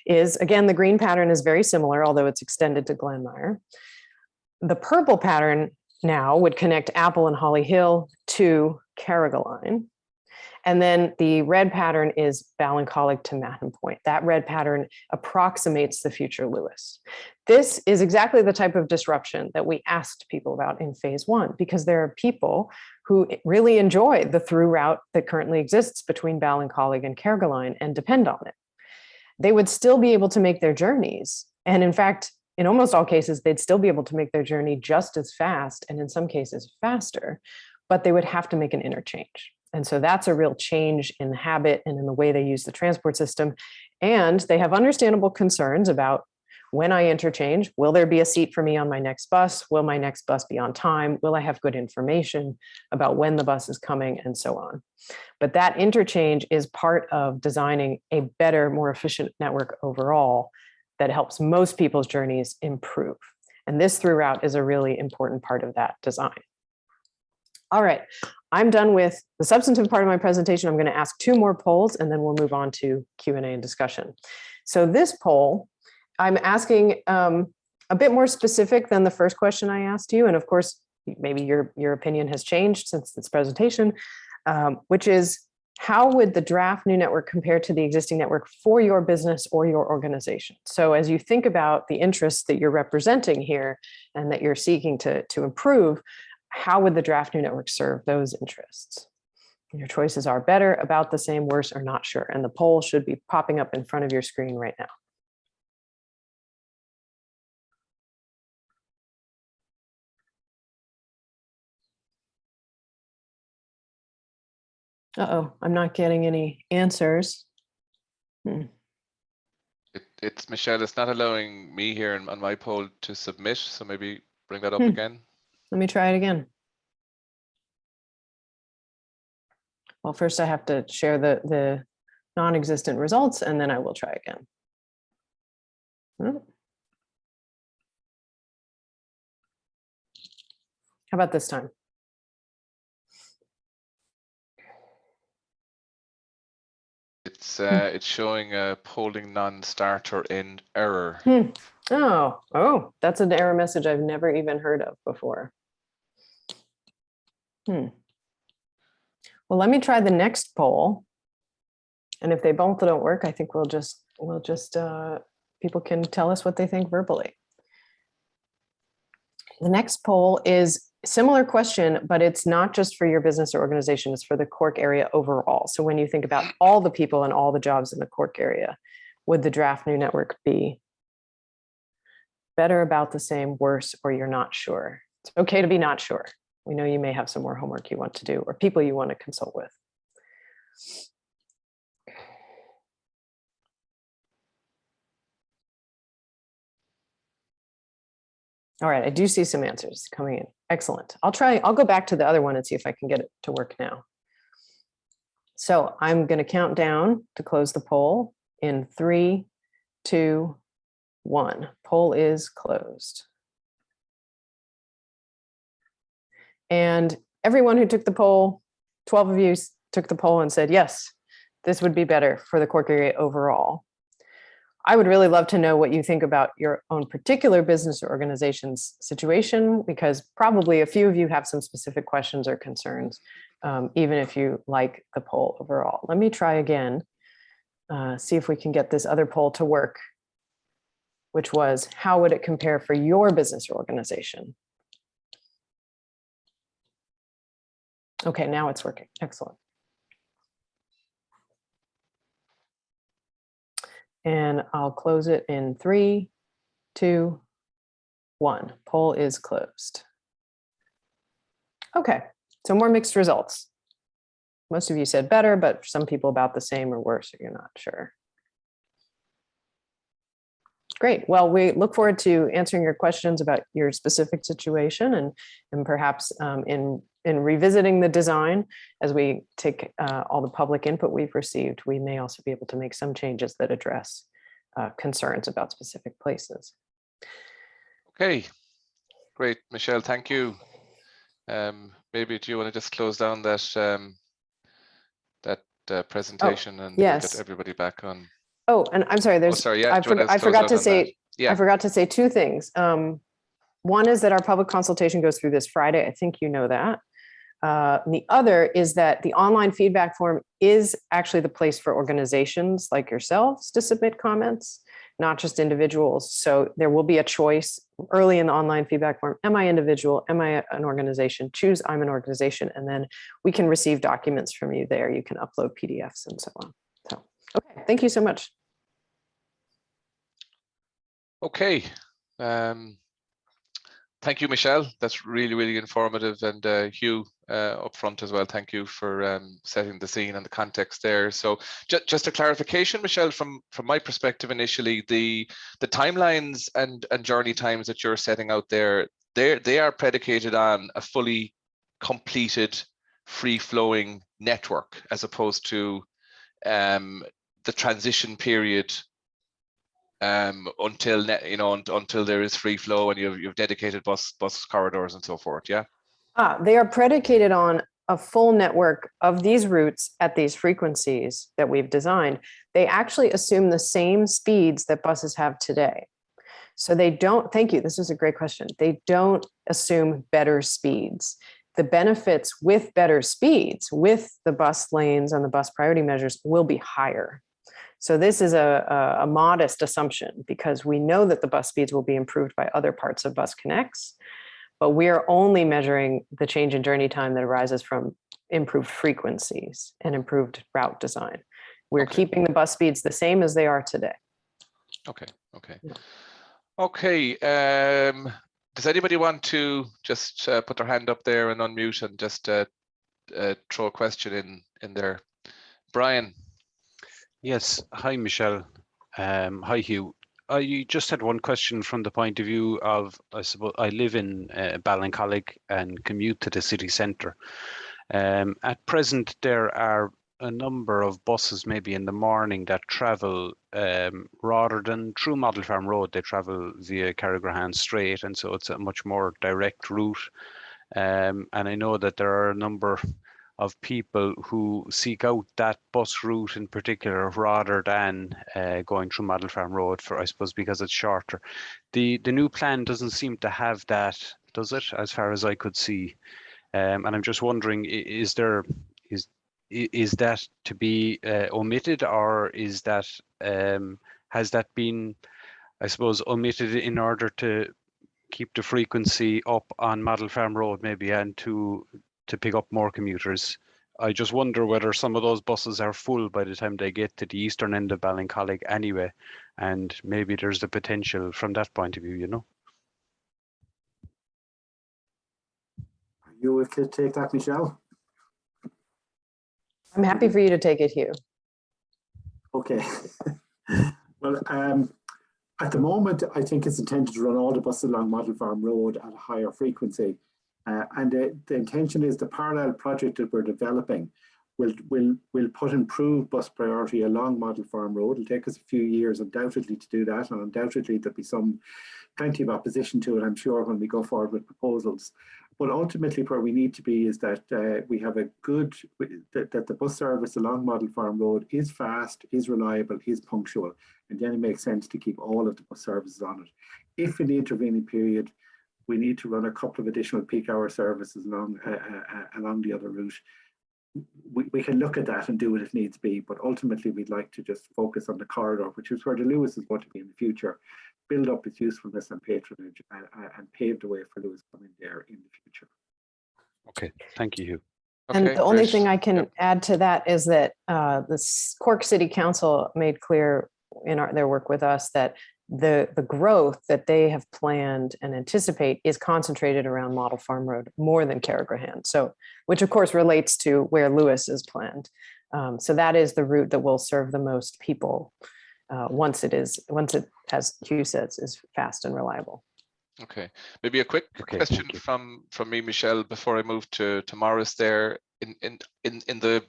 is, again, the green pattern is very similar, although it's extended to Glenmire. The purple pattern now would connect Apple and Holly Hill to Carrigaline. And then the red pattern is Ballincollig to Mahon Point. That red pattern approximates the future Lewis. This is exactly the type of disruption that we asked people about in phase 1, because there are people who really enjoy the through route that currently exists between Ballincollig and Carrigaline and depend on it. They would still be able to make their journeys. And in fact, in almost all cases, they'd still be able to make their journey just as fast, and in some cases faster, but they would have to make an interchange. And so that's a real change in habit and in the way they use the transport system. And they have understandable concerns about, when I interchange, will there be a seat for me on my next bus? Will my next bus be on time? Will I have good information about when the bus is coming, and so on? But that interchange is part of designing a better, more efficient network overall that helps most people's journeys improve. And this through route is a really important part of that design. All right, I'm done with the substantive part of my presentation. I'm going to ask 2 more polls, and then we'll move on to Q&A and discussion. So this poll, I'm asking a bit more specific than the first question I asked you. And of course, maybe your opinion has changed since this presentation, which is, how would the draft new network compare to the existing network for your business or your organization? So as you think about the interests that you're representing here and that you're seeking to improve, how would the draft new network serve those interests? Your choices are better, about the same, worse, or not sure. And the poll should be popping up in front of your screen right now. Uh-oh, I'm not getting any answers. It's Michelle, it's not allowing me here on my poll to submit, so maybe bring that up again. Let me try it again. Well, first I have to share the non-existent results, and then I will try again. How about this time? It's showing a polling non-starter in error. Oh, that's an error message I've never even heard of before. Well, let me try the next poll. And if they both don't work, I think we'll just people can tell us what they think verbally. The next poll is a similar question, but it's not just for your business or organization, it's for the Cork area overall. So when you think about all the people and all the jobs in the Cork area, would the draft new network be better, about the same, worse, or you're not sure? It's okay to be not sure. We know you may have some more homework you want to do or people you want to consult with. All right, I do see some answers coming in. Excellent. I'll go back to the other one and see if I can get it to work now. So I'm going to count down to close the poll in 3, 2, 1. Poll is closed. And everyone who took the poll, 12 of you took the poll and said, yes, this would be better for the Cork area overall. I would really love to know what you think about your own particular business or organization's situation, because probably a few of you have some specific questions or concerns, even if you like the poll overall. Let me try again, see if we can get this other poll to work, which was, how would it compare for your business or organization? Okay, now it's working. Excellent. And I'll close it in 3, 2, 1. Poll is closed. Okay, so more mixed results. Most of you said better, but some people about the same or worse, or you're not sure. Great. Well, we look forward to answering your questions about your specific situation and perhaps in revisiting the design as we take all the public input we've received. We may also be able to make some changes that address concerns about specific places. Okay, great, Michelle, thank you. Maybe do you want to just close down that presentation, and yes. we'll get everybody back on. Oh, and I'm sorry, there's, sorry, yeah, I forgot to say, yeah. I forgot to say two things. One is that our public consultation goes through this Friday. I think you know that. And the other is that the online feedback form is actually the place for organizations like yourselves to submit comments, not just individuals. So there will be a choice early in the online feedback form. Am I individual? Am I an organization? Choose I'm an organization. And then we can receive documents from you there. You can upload PDFs and so on. So, okay, thank you so much. Okay. Thank you, Michelle. That's really, really informative. And Hugh, up front as well, thank you for setting the scene and the context there. So just a clarification, Michelle, from my perspective initially, the timelines and journey times that you're setting out there, they are predicated on a fully completed, free-flowing network, as opposed to the transition period until until there is free flow and you've dedicated bus corridors and so forth. Yeah. They are predicated on a full network of these routes at these frequencies that we've designed. They actually assume the same speeds that buses have today. So they don't, thank you, this is a great question. They don't assume better speeds. The benefits with better speeds, with the bus lanes and the bus priority measures, will be higher. So this is a modest assumption, because we know that the bus speeds will be improved by other parts of BusConnects, but we are only measuring the change in journey time that arises from improved frequencies and improved route design. We're keeping the bus speeds the same as they are today. Okay. Does anybody want to just put their hand up there and unmute and just throw a question in there? Brian. Yes, hi Michelle. Hi Hugh. I just had one question from the point of view of, I suppose, I live in Ballincollig and commute to the city centre. At present, there are a number of buses maybe in the morning that travel rather than through Model Farm Road, they travel via Carrigrahan Strait, and so it's a much more direct route. And I know that there are a number of people who seek out that bus route in particular rather than going through Model Farm Road, for, I suppose, because it's shorter. The new plan doesn't seem to have that, does it, as far as I could see? And I'm just wondering, is that to be omitted, or is that has that been, I suppose, omitted in order to keep the frequency up on Model Farm Road maybe, and to pick up more commuters? I just wonder whether some of those buses are full by the time they get to the eastern end of Ballincollig anyway, and maybe there's the potential from that point of view, you know. Are you with to take that, Michelle? I'm happy for you to take it, Hugh. Okay. Well, at the moment, I think it's intended to run all the buses along Model Farm Road at a higher frequency. And the intention is the parallel project that we're developing will put improved bus priority along Model Farm Road. It'll take us a few years, undoubtedly, to do that, and undoubtedly there'll be plenty of opposition to it, I'm sure, when we go forward with proposals. But ultimately, where we need to be is that we have that the bus service along Model Farm Road is fast, is reliable, is punctual, and then it makes sense to keep all of the bus services on it. If in the intervening period we need to run a couple of additional peak hour services along the other route, we can look at that and do what it needs to be. But ultimately, we'd like to just focus on the corridor, which is where the Lewis is going to be in the future, build up its usefulness and patronage, and pave the way for Lewis coming there in the future. Okay, thank you, Hugh. And the only thing I can add to that is that the Cork City Council made clear in their work with us that the growth that they have planned and anticipate is concentrated around Model Farm Road more than Carrigrahan. So, which of course relates to where Lewis is planned. So that is the route that will serve the most people once it, as Hugh says, is fast and reliable. Okay, maybe a quick question from me, Michelle, before I move to Morris there. In the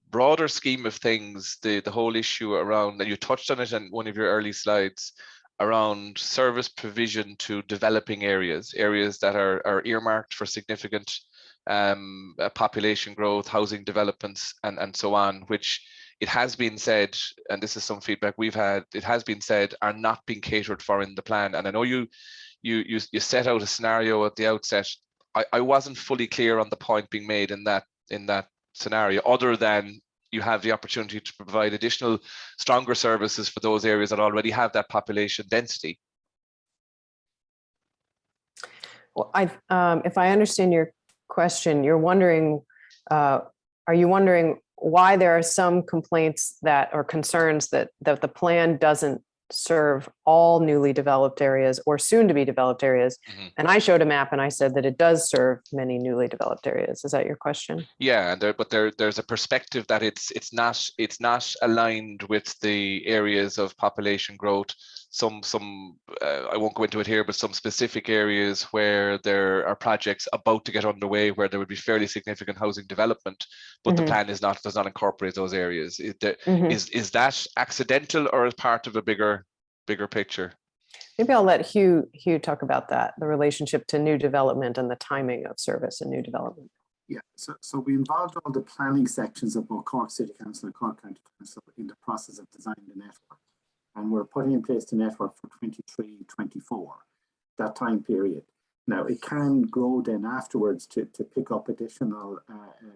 broader scheme of things, the whole issue around, and you touched on it in one of your early slides, around service provision to developing areas that are earmarked for significant population growth, housing developments, and so on, which it has been said, and this is some feedback we've had, it has been said are not being catered for in the plan. And I know you set out a scenario at the outset. I wasn't fully clear on the point being made in that scenario, other than you have the opportunity to provide additional stronger services for those areas that already have that population density. Well, if I understand your question, you're wondering, are you wondering why there are some complaints that or concerns that the plan doesn't serve all newly developed areas or soon to be developed areas? Mm-hmm. And I showed a map and I said that it does serve many newly developed areas. Is that your question? Yeah, and there's a perspective that it's not aligned with the areas of population growth. Some I won't go into it here, but some specific areas where there are projects about to get underway where there would be fairly significant housing development, but the plan does not incorporate those areas. Is that accidental or as part of a bigger picture? Maybe I'll let Hugh talk about that, the relationship to new development and the timing of service and new development. Yeah, so we involved all the planning sections of both Cork City Council and Cork County Council in the process of designing the network. And we're putting in place the network for 23-24, that time period. Now, it can grow then afterwards to pick up additional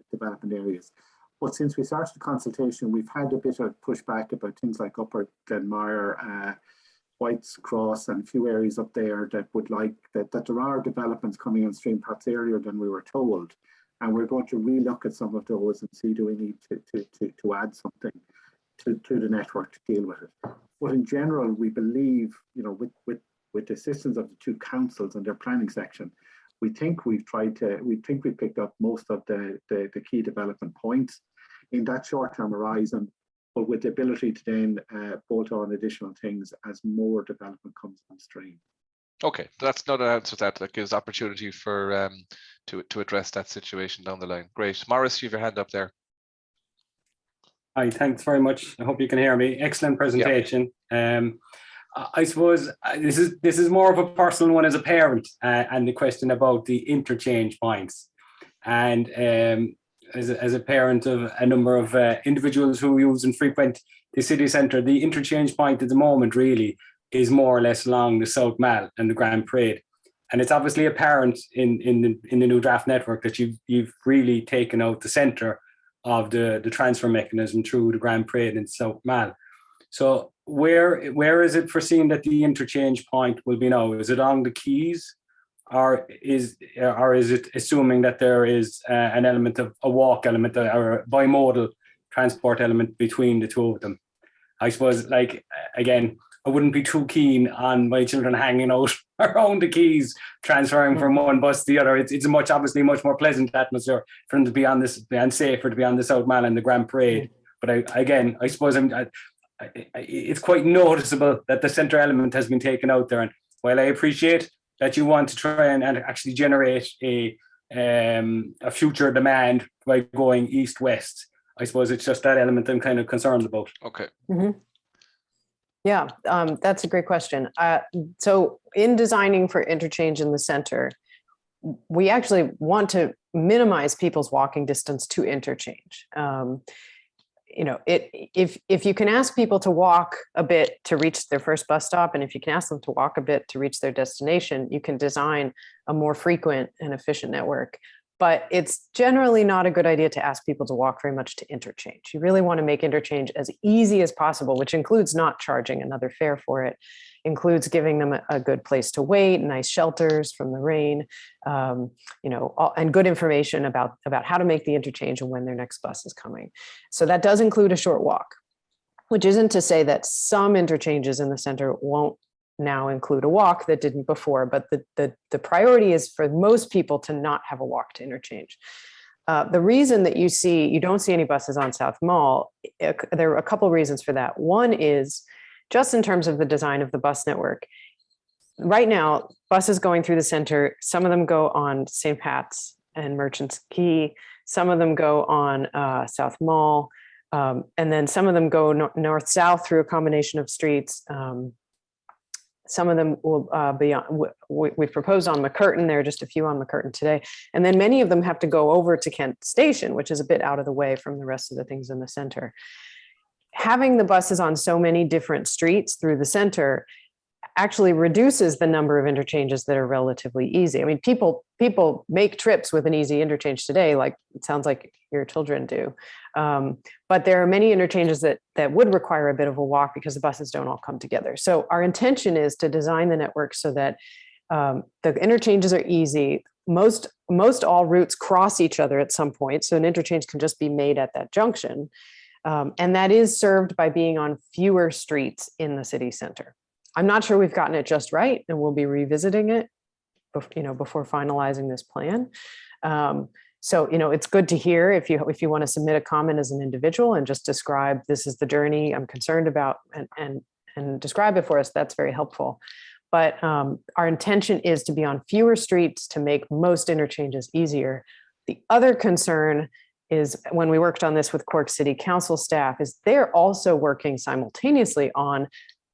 development areas. But since we started the consultation, we've had a bit of pushback about things like Upper Glenmire, White's Cross, and a few areas up there that would like that there are developments coming on stream perhaps earlier than we were told. And we're going to relook at some of those and see, do we need to add something to the network to deal with it. But in general, we believe, with the assistance of the two councils and their planning section, we think we picked up most of the key development points in that short-term horizon, but with the ability to then bolt on additional things as more development comes on stream. Okay, that's not an answer to that. That gives opportunity for to address that situation down the line. Great, Maurice, you have your hand up there. Hi, thanks very much. I hope you can hear me. Excellent presentation. Yep. I suppose this is more of a personal one as a parent, and the question about the interchange points. And as a parent of a number of individuals who use and frequent the city centre, the interchange point at the moment really is more or less along the South Mall and the Grand Parade. And it's obviously apparent in the new draft network that you've really taken out the centre of the transfer mechanism through the Grand Parade and South Mall. So where is it foreseen that the interchange point will be now? Is it on the quays, or is it assuming that there is an element of a walk element or a bimodal transport element between the two of them? I suppose, like, again, I wouldn't be too keen on my children hanging out around the quays, transferring from one bus to the other. It's obviously much more pleasant atmosphere for them to be on this, and safer to be on the South Mall and the Grand Parade. But I suppose it's quite noticeable that the centre element has been taken out there. And while I appreciate that you want to try and actually generate a future demand by going east-west, I suppose it's just that element I'm kind of concerned about. Okay. Mm-hmm. Yeah, that's a great question. So in designing for interchange in the center, we actually want to minimize people's walking distance to interchange. If you can ask people to walk a bit to reach their first bus stop, and if you can ask them to walk a bit to reach their destination, you can design a more frequent and efficient network. But it's generally not a good idea to ask people to walk very much to interchange. You really want to make interchange as easy as possible, which includes not charging another fare for it, includes giving them a good place to wait, nice shelters from the rain, and good information about how to make the interchange and when their next bus is coming. So that does include a short walk, which isn't to say that some interchanges in the center won't now include a walk that didn't before, but the priority is for most people to not have a walk to interchange. The reason that you don't see any buses on South Mall, there are a couple of reasons for that. One is just in terms of the design of the bus network. Right now, buses going through the center, some of them go on St. Pat's and Merchants Quay, some of them go on South Mall, and then some of them go north-south through a combination of streets. Some of them will be on, we've proposed on McCurtain. There are just a few on McCurtain today. And then many of them have to go over to Kent Station, which is a bit out of the way from the rest of the things in the center. Having the buses on so many different streets through the center actually reduces the number of interchanges that are relatively easy. I mean, people make trips with an easy interchange today, like it sounds like your children do. But there are many interchanges that would require a bit of a walk because the buses don't all come together. So our intention is to design the network so that the interchanges are easy. Most all routes cross each other at some point. So an interchange can just be made at that junction. And that is served by being on fewer streets in the city center. I'm not sure we've gotten it just right, and we'll be revisiting it, before finalizing this plan. So, it's good to hear if you want to submit a comment as an individual and just describe this is the journey I'm concerned about and describe it for us. That's very helpful. But our intention is to be on fewer streets to make most interchanges easier. The other concern is when we worked on this with Cork City Council staff is they're also working simultaneously on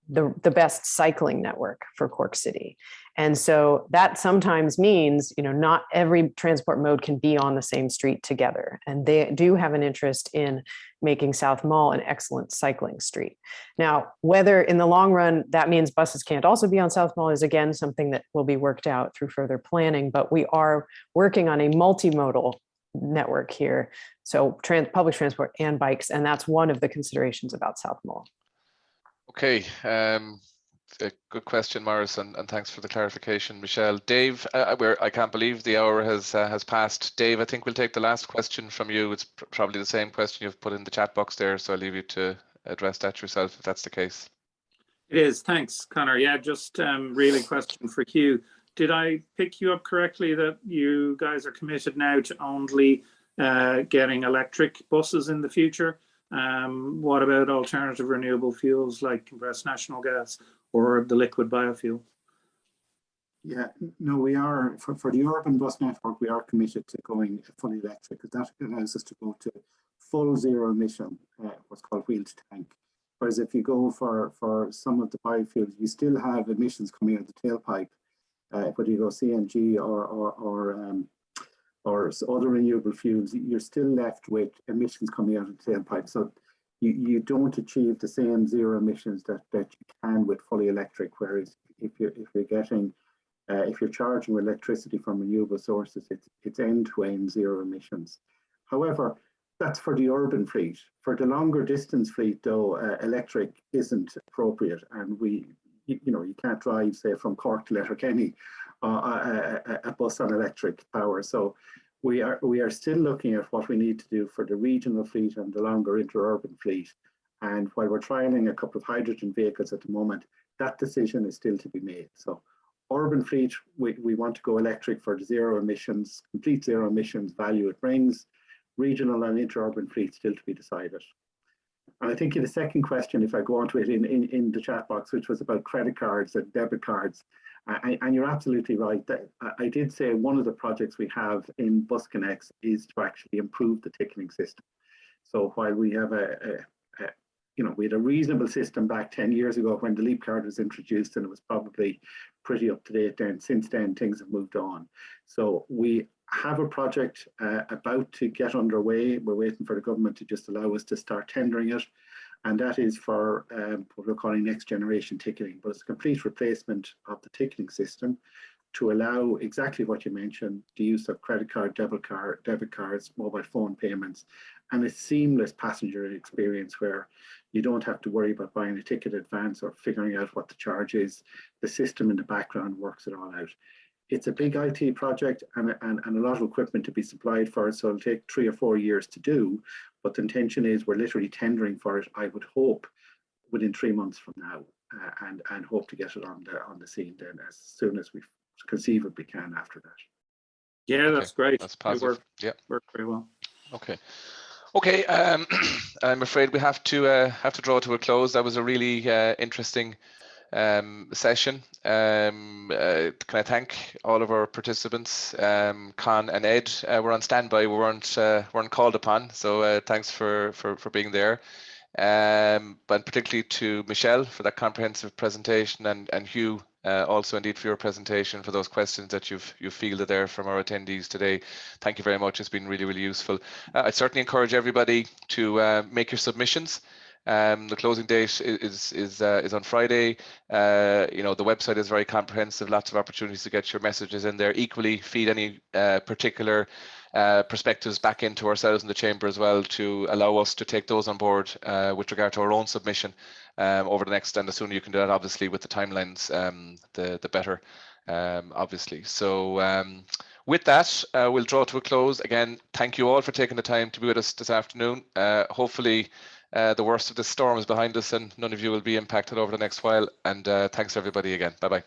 the best cycling network for Cork City. And so that sometimes means, not every transport mode can be on the same street together. And they do have an interest in making South Mall an excellent cycling street. Now, whether in the long run that means buses can't also be on South Mall is again something that will be worked out through further planning, but we are working on a multimodal network here. So public transport and bikes, and that's one of the considerations about South Mall. Okay, a good question, Morris, and thanks for the clarification, Michelle. Dave, I can't believe the hour has passed. Dave, I think we'll take the last question from you. It's probably the same question you've put in the chat box there, so I'll leave you to address that yourself if that's the case. It is. Thanks, Connor. Yeah, just really question for Hugh. Did I pick you up correctly that you guys are committed now to only getting electric buses in the future? What about alternative renewable fuels like compressed natural gas or the liquid biofuel? Yeah, no, we are, for the urban bus network, we are committed to going fully electric, because that allows us to go to full zero emission, what's called wheel to tank. Whereas if you go for some of the biofuels, you still have emissions coming out of the tailpipe, whether you go CNG or other renewable fuels, you're still left with emissions coming out of the tailpipe. So you don't achieve the same zero emissions that you can with fully electric. Whereas if you're charging electricity from renewable sources, it's end-to-end zero emissions. However, that's for the urban fleet. For the longer distance fleet, though, electric isn't appropriate, and you can't drive, say, from Cork to Letterkenny a bus on electric power. So we are still looking at what we need to do for the regional fleet and the longer interurban fleet. And while we're trialing a couple of hydrogen vehicles at the moment, that decision is still to be made. So urban fleet, we want to go electric for the zero emissions, complete zero emissions value it brings. Regional and interurban fleet still to be decided. And I think in the second question, if I go on to it in the chat box, which was about credit cards and debit cards, and you're absolutely right. That I did say one of the projects we have in BusConnects is to actually improve the ticketing system. So while we have we had a reasonable system back 10 years ago when the Leap card was introduced, and it was probably pretty up to date then. Since then, things have moved on. So we have a project about to get underway. We're waiting for the government to just allow us to start tendering it. And that is for what we're calling next generation ticketing, but it's a complete replacement of the ticketing system to allow exactly what you mentioned, the use of credit card, debit cards, mobile phone payments, and a seamless passenger experience where you don't have to worry about buying a ticket in advance or figuring out what the charge is. The system in the background works it all out. It's a big IT project and a lot of equipment to be supplied for it, so it'll take 3 or 4 years to do. But the intention is we're literally tendering for it, I would hope, within 3 months from now, and hope to get it on the scene then as soon as we conceivably can after that. Yeah, that's great. That's positive. Worked very well. Okay. I'm afraid we have to draw to a close. That was a really interesting session. Can I thank all of our participants? Con and Ed were on standby. We weren't called upon, so thanks for being there. but particularly to Michelle for that comprehensive presentation, and Hugh also indeed for your presentation, for those questions that you've fielded there from our attendees today. Thank you very much. It's been really, really useful. I certainly encourage everybody to make your submissions. The closing date is on Friday. The website is very comprehensive, lots of opportunities to get your messages in there. Equally, feed any particular perspectives back into ourselves in the chamber as well, to allow us to take those on board with regard to our own submission over the next, and the sooner you can do that, obviously, with the timelines, the better, obviously. So with that, we'll draw to a close. Again, thank you all for taking the time to be with us this afternoon. Hopefully the worst of the storm is behind us and none of you will be impacted over the next while. And thanks everybody again. Bye-bye.